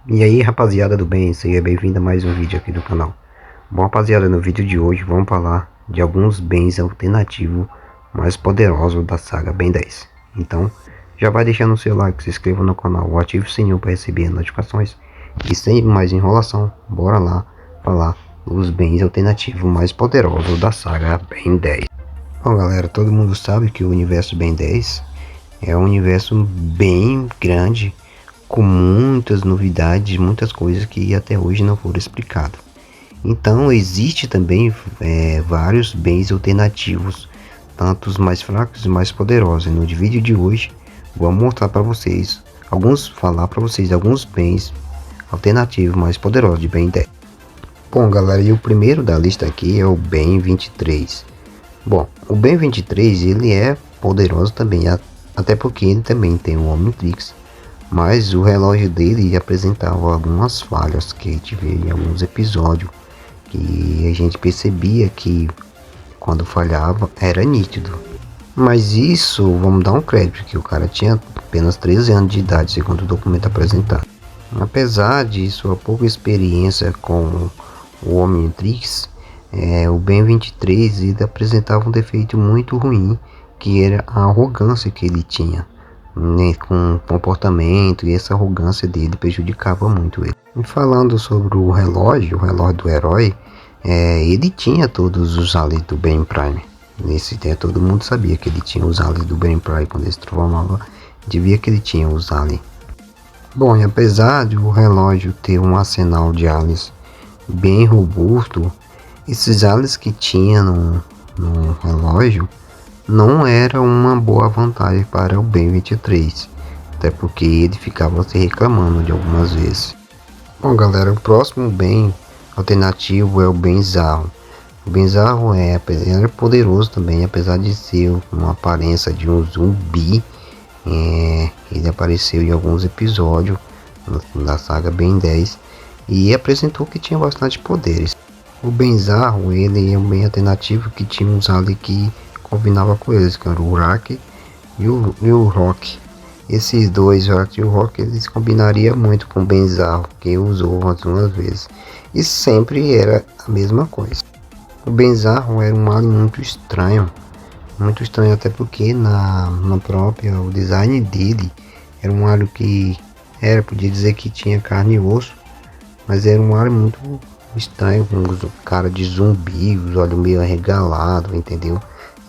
E aí, rapaziada do bem, seja bem-vindo a mais um vídeo aqui do canal. Bom, rapaziada, no vídeo de hoje vamos falar de alguns bens alternativos mais poderosos da saga Ben 10. Então, já vai deixando o seu like, se inscreva no canal, ative o sininho para receber notificações. E sem mais enrolação, bora lá falar dos bens alternativos mais poderosos da saga Ben 10. Bom, galera, todo mundo sabe que o universo Ben 10 é um universo bem grande, com muitas novidades, muitas coisas que até hoje não foram explicadas. Então existe também vários bens alternativos, tanto os mais fracos e mais poderosos. No vídeo de hoje vou mostrar para vocês alguns bens alternativos mais poderosos de Ben 10. Bom, galera, e o primeiro da lista aqui é o Ben 23. Bom, o Ben 23 ele é poderoso também, até porque ele também tem o Omnitrix. Mas o relógio dele apresentava algumas falhas que a gente vê em alguns episódios, que a gente percebia que quando falhava era nítido. Mas isso, vamos dar um crédito, que o cara tinha apenas 13 anos de idade, segundo o documento apresentado. Apesar de sua pouca experiência com o Omnitrix, o Ben 23 ele apresentava um defeito muito ruim, que era a arrogância que ele tinha, né, com o comportamento, e essa arrogância dele prejudicava muito ele. E falando sobre o relógio do herói, ele tinha todos os aliens do Ben Prime. Nesse tempo todo mundo sabia que ele tinha os aliens do Ben Prime. Quando ele se transformava, devia que ele tinha os aliens. Bom, e apesar de o relógio ter um arsenal de aliens bem robusto, esses aliens que tinha no relógio não era uma boa vantagem para o Ben 23, até porque ele ficava se reclamando de algumas vezes. Bom, galera, o próximo bem alternativo é o Ben Zarro. O Ben Zarro ele é poderoso também, apesar de ser uma aparência de um zumbi. Ele apareceu em alguns episódios da saga Ben 10 e apresentou que tinha bastante poderes. O Ben Zarro ele é um bem alternativo que tinha uns aliens que combinava com eles, que era o Urak e o Rock. Esses dois, o Urak e o Rock, eles combinariam muito com o Ben Zarro, que usou algumas vezes. E sempre era a mesma coisa. O Ben Zarro era um alien muito estranho até porque o design dele era um alien que podia dizer que tinha carne e osso, mas era um alien muito estranho, com cara de zumbi, os olhos meio arregalados, entendeu?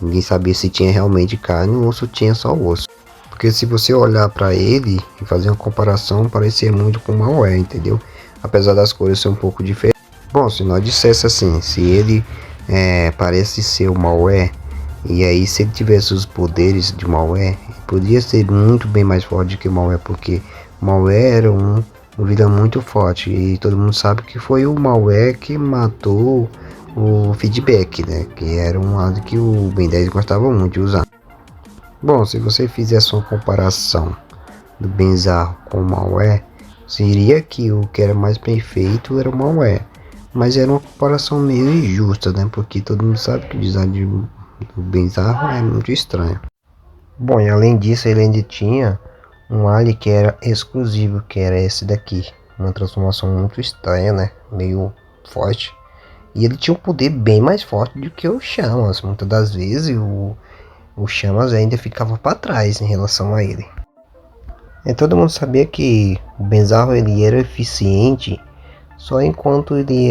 Ninguém sabia se tinha realmente carne ou se tinha só osso. Porque se você olhar para ele e fazer uma comparação, parecia muito com o Malware, entendeu? Apesar das cores ser um pouco diferentes. Bom, se nós dissesse assim, se ele parece ser o Malware, e aí se ele tivesse os poderes de Malware, podia ser muito bem mais forte que o Malware, porque o Malware era um vilão muito forte, e todo mundo sabe que foi o Malware que matou o Feedback, né, que era um lado que o Ben 10 gostava muito de usar. Bom, se você fizesse uma comparação do Ben Zarro com o Malware, seria que o que era mais perfeito era o Malware, mas era uma comparação meio injusta, né, porque todo mundo sabe que o design do Ben Zarro é muito estranho. Bom, e além disso ele ainda tinha um alien que era exclusivo, que era esse daqui, uma transformação muito estranha, né, meio forte. E ele tinha um poder bem mais forte do que o Chamas. Muitas das vezes o Chamas ainda ficava para trás em relação a ele. E todo mundo sabia que o Ben Zarro ele era eficiente só enquanto ele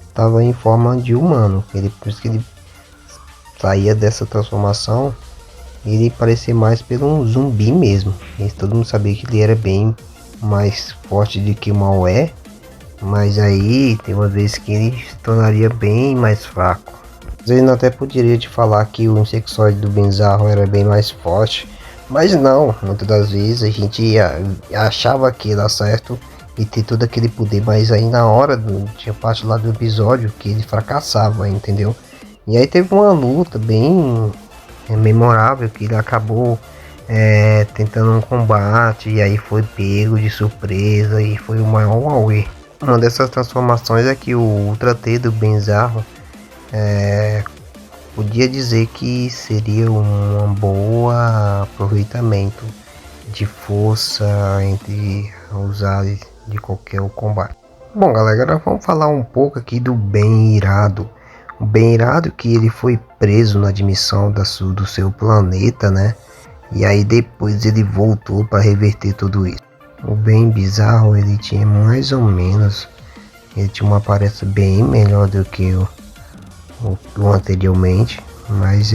estava em forma de humano. Por isso que ele saía dessa transformação, ele parecia mais pelo um zumbi mesmo. E todo mundo sabia que ele era bem mais forte do que o Malware. Mas aí tem uma vez que ele se tornaria bem mais fraco. Às vezes até poderia te falar que o insectoide do Ben Zarro era bem mais forte, mas não, muitas das vezes a gente achava que ia dar certo e ter todo aquele poder, mas aí na hora tinha parte lá do episódio que ele fracassava, entendeu? E aí teve uma luta bem memorável que ele acabou tentando um combate e aí foi pego de surpresa e foi o maior auê. Uma dessas transformações é que o Ultra T do Ben Zarro podia dizer que seria um bom aproveitamento de força entre os aliens de qualquer combate. Bom, galera, agora vamos falar um pouco aqui do Bem Irado. O Bem Irado que ele foi preso na admissão do seu planeta, né? E aí depois ele voltou para reverter tudo isso. O Bem Bizarro, ele tinha mais ou menos, ele tinha uma aparência bem melhor do que o anteriormente, mas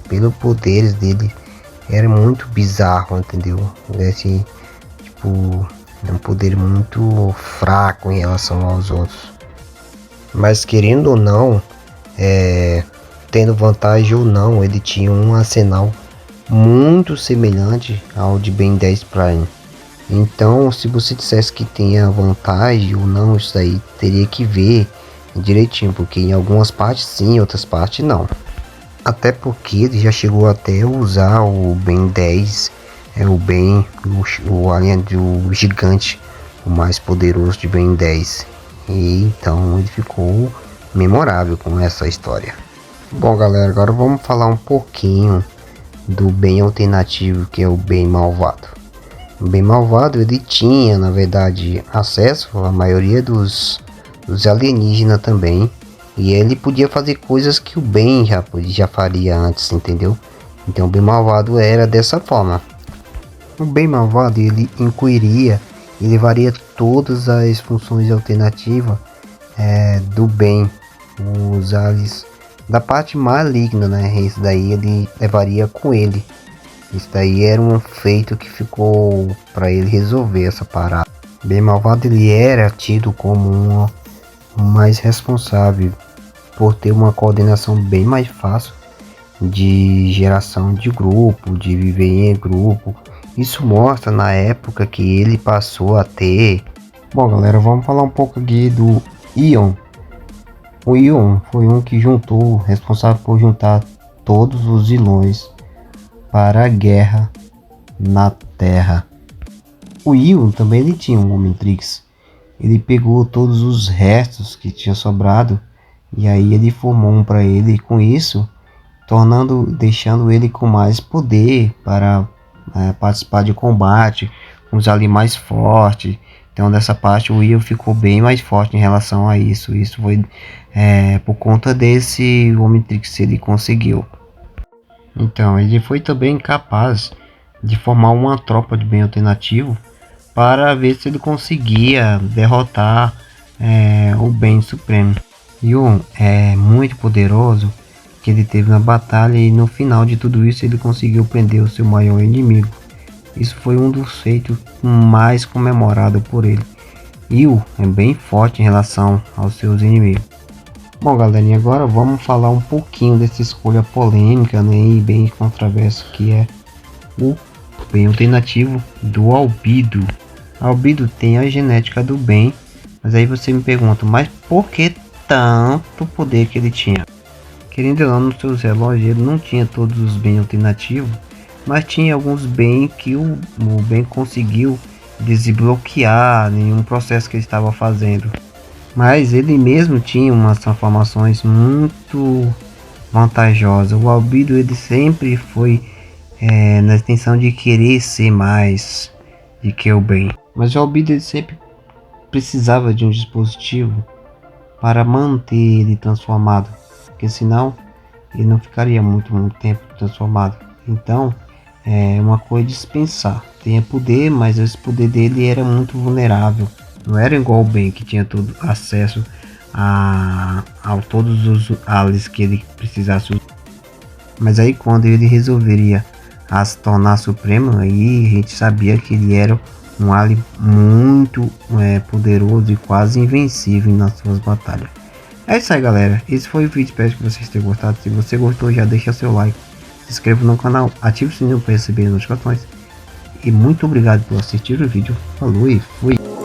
pelo poderes dele era muito bizarro, entendeu? Esse tipo, é um poder muito fraco em relação aos outros. Mas querendo ou não, tendo vantagem ou não, ele tinha um arsenal muito semelhante ao de Ben 10 Prime. Então, se você dissesse que tenha vantagem ou não, isso aí teria que ver direitinho, porque em algumas partes sim, em outras partes não. Até porque ele já chegou até a usar o Ben 10, o alien do gigante, o mais poderoso de Ben 10. E então ele ficou memorável com essa história. Bom, galera, agora vamos falar um pouquinho do bem alternativo, que é o bem malvado. O bem malvado, ele tinha, na verdade, acesso à maioria dos alienígenas também, e ele podia fazer coisas que o bem já faria antes, entendeu? Então o bem malvado era dessa forma. O bem malvado, ele incluiria e levaria todas as funções alternativas do bem, os aliens da parte maligna, né? Isso daí ele levaria com ele. Isso daí era um feito que ficou para ele resolver essa parada. Bem malvado, ele era tido como o mais responsável por ter uma coordenação bem mais fácil de geração de grupo, de viver em grupo. Isso mostra na época que ele passou a ter. Bom, galera, vamos falar um pouco aqui do Ion. O Ion foi um que responsável por juntar todos os vilões para a guerra na Terra. O Ion também ele tinha um Omnitrix. Ele pegou todos os restos que tinha sobrado e aí ele formou um para ele, e com isso deixando ele com mais poder para participar de combate com os ali mais fortes. Então dessa parte o Ion ficou bem mais forte em relação a isso. Isso foi por conta desse Omnitrix que ele conseguiu. Então ele foi também capaz de formar uma tropa de bem alternativo para ver se ele conseguia derrotar o bem supremo. Ion é muito poderoso, que ele teve na batalha, e no final de tudo isso ele conseguiu prender o seu maior inimigo. Isso foi um dos feitos mais comemorados por ele. Ion é bem forte em relação aos seus inimigos. Bom, galerinha, agora vamos falar um pouquinho dessa escolha polêmica, né, e bem controversa, que é o bem alternativo do Albedo. Albedo tem a genética do bem, mas aí você me pergunta, mas por que tanto poder que ele tinha? Querendo ou não, nos seus relógios ele não tinha todos os bens alternativos, mas tinha alguns bens que o bem conseguiu desbloquear em um processo que ele estava fazendo. Mas ele mesmo tinha umas transformações muito vantajosas. O Albedo ele sempre foi na intenção de querer ser mais de que o bem. Mas o Albedo ele sempre precisava de um dispositivo para manter ele transformado, porque senão ele não ficaria muito tempo transformado. Então é uma coisa de dispensar. Tinha poder, mas esse poder dele era muito vulnerável. Não era igual o Ben, que tinha todo acesso a todos os aliens que ele precisasse. Mas aí quando ele resolveria se tornar supremo, aí a gente sabia que ele era um alien muito poderoso e quase invencível nas suas batalhas. É isso aí, galera. Esse foi o vídeo, espero que vocês tenham gostado. Se você gostou, já deixa seu like, se inscreva no canal, ative o sininho para receber notificações. E muito obrigado por assistir o vídeo. Falou e fui!